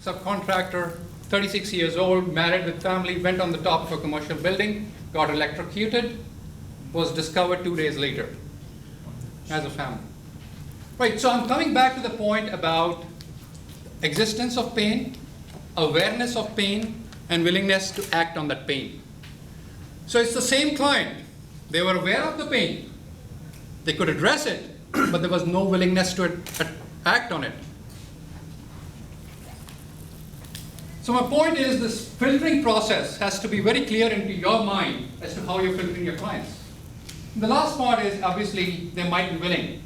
subcontractor, 36 years old, married with family, went on the top of a commercial building, got electrocuted, was discovered 2 days later as a family. Right, so I'm coming back to the point about existence of pain, awareness of pain, and willingness to act on that pain. So it's the same client. They were aware of the pain. They could address it, but there was no willingness to act on it. So my point is, this filtering process has to be very clear into your mind as to how you're filtering your clients. The last part is, obviously, they might be willing,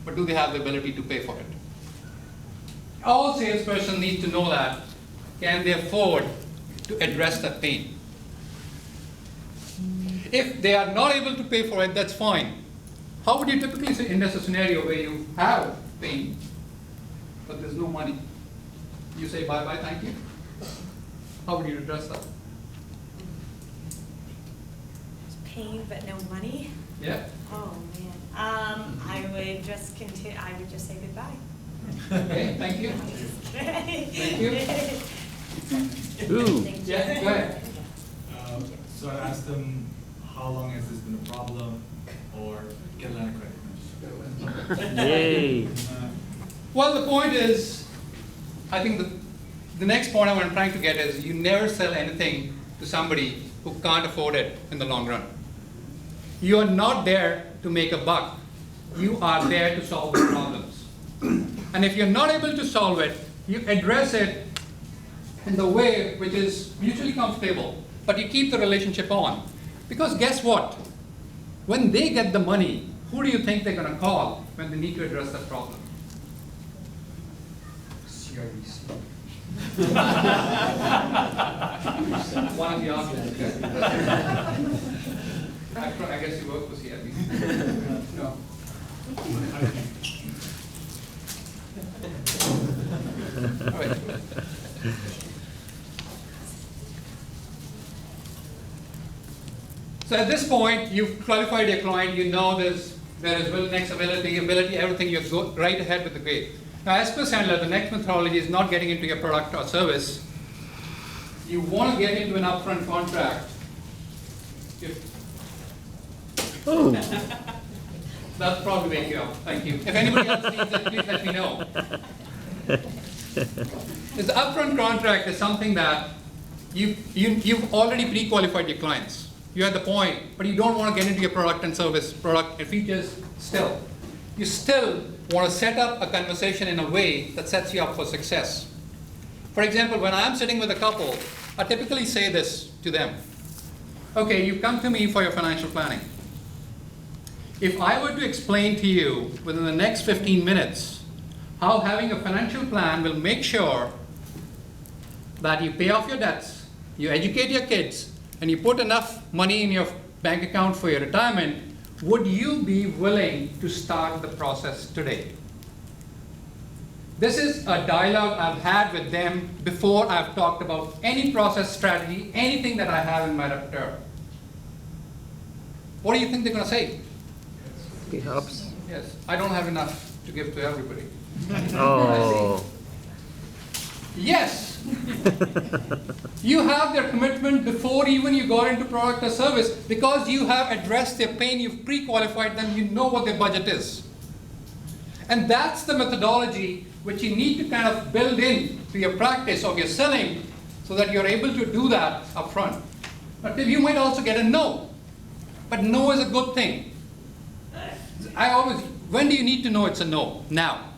but do they have the ability to pay for it? All salesperson needs to know that. Can they afford to address that pain? If they are not able to pay for it, that's fine. How would you typically say in this scenario where you have pain, but there's no money? You say bye-bye, thank you? How would you address that? Pain but no money? Yeah. Oh man. I would just continue. I would just say goodbye. Okay, thank you. Thank you. Ooh. Yeah, go ahead. So I asked them, how long has this been a problem, or get a line of credit? Yay. Well, the point is, I think the next point I'm trying to get is, you never sell anything to somebody who can't afford it in the long run. You are not there to make a buck. You are there to solve the problems. And if you're not able to solve it, you address it in the way which is mutually comfortable, but you keep the relationship on. Because guess what? When they get the money, who do you think they're going to call when they need to address that problem? CRBC. One of the options. I guess you work for CRBC. No. All right. So at this point, you've qualified your client. You know there is next ability, everything. You go right ahead with the grade. Now, as per Sandler, the next methodology is not getting into your product or service. You want to get into an upfront contract. Oh. That'll probably wake you up. Thank you. If anybody else needs that, please let me know. This upfront contract is something that you've already pre-qualified your clients. You're at the point, but you don't want to get into your product and service, product and features still. You still want to set up a conversation in a way that sets you up for success. For example, when I'm sitting with a couple, I typically say this to them. Okay, you come to me for your financial planning. If I were to explain to you within the next 15 minutes how having a financial plan will make sure that you pay off your debts, you educate your kids, and you put enough money in your bank account for your retirement, would you be willing to start the process today? This is a dialogue I've had with them before I've talked about any process strategy, anything that I have in my repertoire. What do you think they're going to say? It helps. Yes, I don't have enough to give to everybody. Oh. Yes. You have their commitment before even you got into product or service, because you have addressed their pain, you've pre-qualified them, you know what their budget is. And that's the methodology which you need to kind of build in to your practice of your selling so that you're able to do that up front. But you might also get a no. But no is a good thing. When do you need to know it's a no? Now.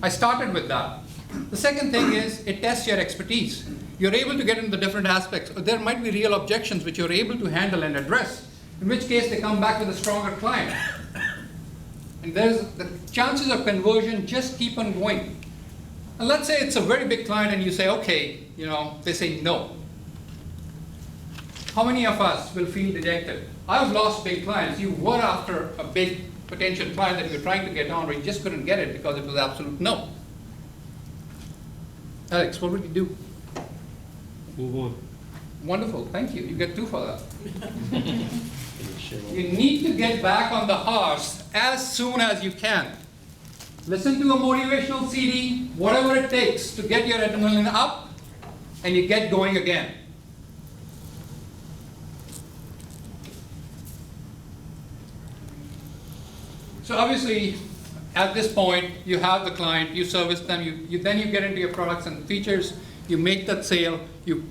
I started with that. The second thing is, it tests your expertise. You're able to get into the different aspects. There might be real objections which you're able to handle and address, in which case they come back with a stronger client. And the chances of conversion just keep on going. And let's say it's a very big client and you say, okay, they say no. How many of us will feel dejected? I've lost big clients. You were after a big potential client that you were trying to get on, but you just couldn't get it because it was absolute no. Alex, what would you do? Move on. Wonderful, thank you. You get 2 for that. You need to get back on the horse as soon as you can. Listen to a motivational CD, whatever it takes to get your adrenaline up, and you get going again. So obviously, at this point, you have the client, you service them, then you get into your products and features, you make that sale, you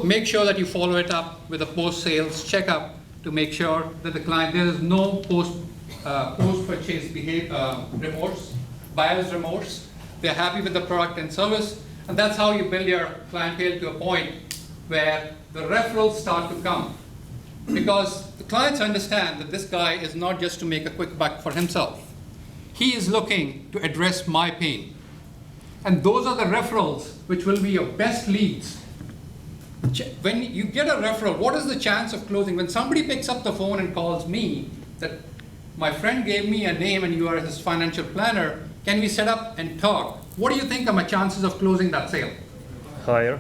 make sure that you follow it up with a post-sales checkup to make sure that the client, there is no post-purchase remorse, buyer's remorse. They're happy with the product and service, and that's how you build your clientele to a point where the referrals start to come. Because the clients understand that this guy is not just to make a quick buck for himself. He is looking to address my pain. And those are the referrals which will be your best leads. When you get a referral, what is the chance of closing? When somebody picks up the phone and calls me that my friend gave me a name and you are his financial planner, can we set up and talk? What do you think are my chances of closing that sale? Higher,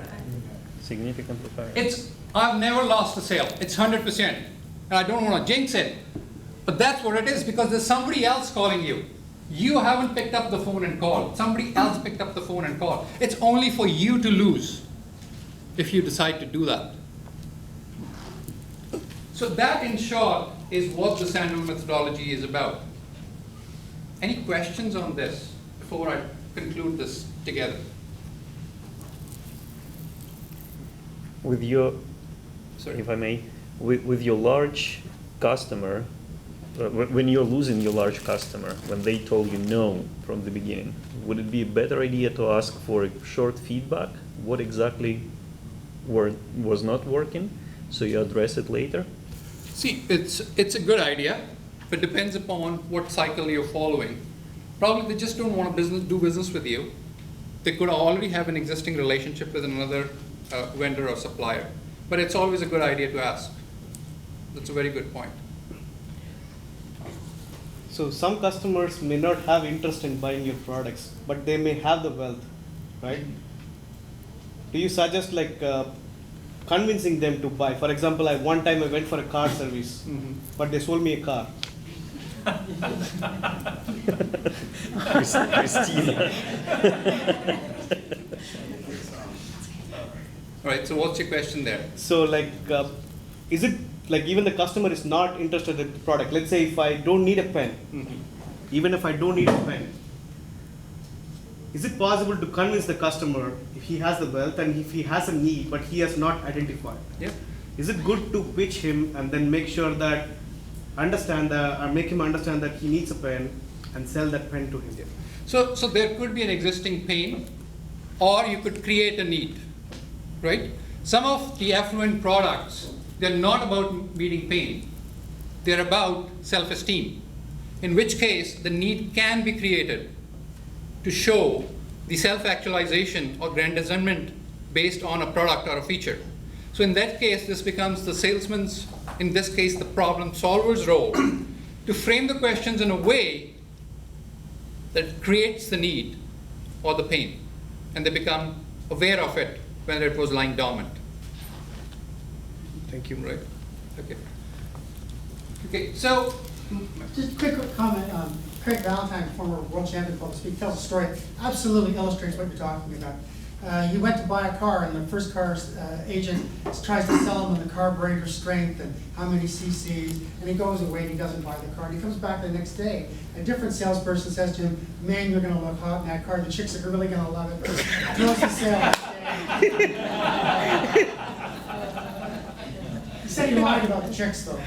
significantly higher. I've never lost a sale. It's 100%. And I don't want to jinx it, but that's what it is because there's somebody else calling you. You haven't picked up the phone and called. Somebody else picked up the phone and called. It's only for you to lose if you decide to do that. So that, in short, is what the Sandrum methodology is about. Any questions on this before I conclude this together? With your, Sorry. if I may, with your large customer, when you're losing your large customer, when they told you no from the beginning, would it be a better idea to ask for a short feedback? What exactly was not working, so you address it later? See, it's a good idea, but depends upon what cycle you're following. Probably they just don't want to do business with you. They could already have an existing relationship with another vendor or supplier. But it's always a good idea to ask. That's a very good point. So some customers may not have interest in buying your products, but they may have the wealth, right? Do you suggest like convincing them to buy? For example, one time I went for a car service, but they sold me a car. Christine. All right, so what's your question there? So like, is it like even the customer is not interested in the product? Let's say if I don't need a pen, even if I don't need a pen, is it possible to convince the customer if he has the wealth and if he has a need but he has not identified? Yeah. Is it good to pitch him and then make sure that make him understand that he needs a pen and sell that pen to him? So there could be an existing pain, or you could create a need, right? Some of the affluent products, they're not about meeting pain. They're about self-esteem, in which case the need can be created to show the self-actualization or grandizement based on a product or a feature. So in that case, this becomes the salesman's, in this case, the problem solver's role to frame the questions in a way that creates the need or the pain, and they become aware of it when it was lying dormant. Thank you. Right. Okay. Okay. So, Just a quick comment. Craig Valentine, former world champion public speaker, tells a story. Absolutely illustrates what you're talking about. You went to buy a car, and the first car agent tries to sell him on the carburetor strength and how many cc's, and he goes away and he doesn't buy the car. And he comes back the next day. A different salesperson says to him, "Man, you're going to look hot in that car. The chicks are really going to love it." Close the sale. He said he lied about the chicks, though.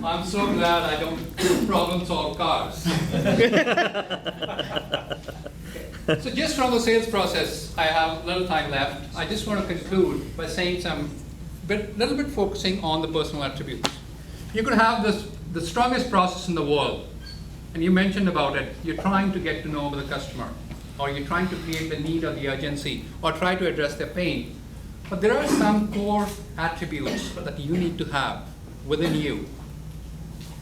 I'm so glad I don't problem solve cars. So just from the sales process, I have little time left. I just want to conclude by saying little bit focusing on the personal attributes. You could have the strongest process in the world, and you mentioned about it. You're trying to get to know the customer, or you're trying to create the need or the urgency, or try to address their pain. But there are some core attributes that you need to have within you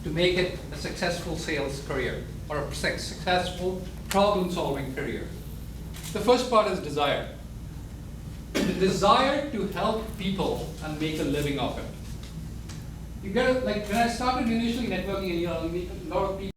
to make it a successful sales career or a successful problem-solving career. The first part is desire. The desire to help people and make a living of it. You gotta, like when I started initially networking, a lot of people